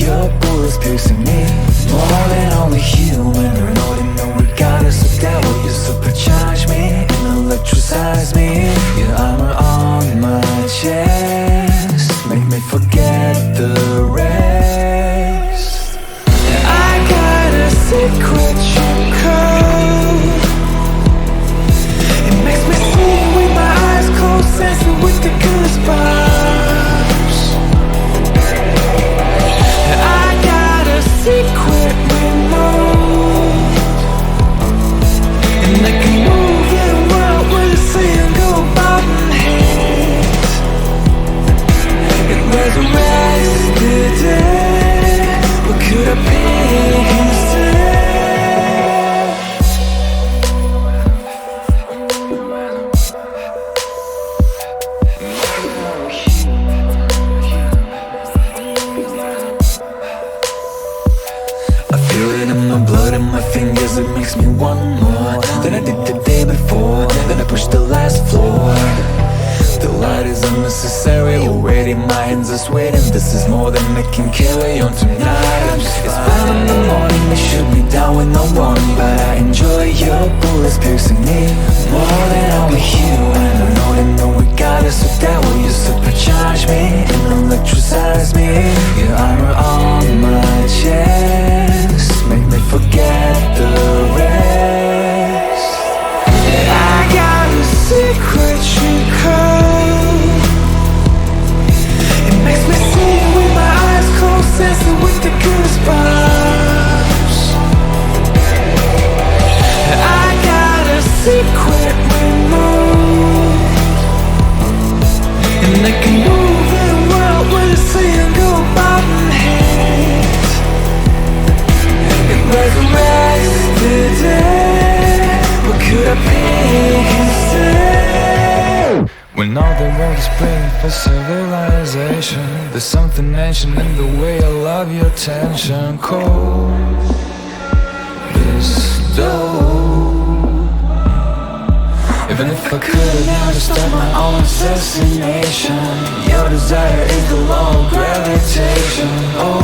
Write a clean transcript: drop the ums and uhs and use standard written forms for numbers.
your bullets piercing me. More than only human, ignoring no regardless of devil. You supercharge me and electricize me. Your armor on my chest make me forget the rest. I got a secret you code. It makes me see with my eyes closed, sensing with the goosebumps. I got a secret remote, and I can move the world with a single button hit. It resurrects the dead. What could I pick instead? I feel it in my blood and my fingers, it makes me want more than I did the day before. Then I push the last floor. The light is unnecessary already, my hands are sweating. This is more than I can carry on tonight. It's 5 in the morning, they shoot me down with no warning, but I enjoy your bullets piercing me. More than only human, ignoring no regardless of devil. You supercharge me and electricize me. Your armor on my chest make me forget the rest. I got a secret you code. It makes me see with my eyes closed, sensing with the goosebumps. I got a secret remote, and I can move the world with a single button hit. It resurrects the dead. What could I pick instead? When all the world is praying for civilization, there's something ancient in the way I love your tension. Cold is dope. Even if I could, I'd never stop my own assassination. Your desire is the law of gravitation. Oh,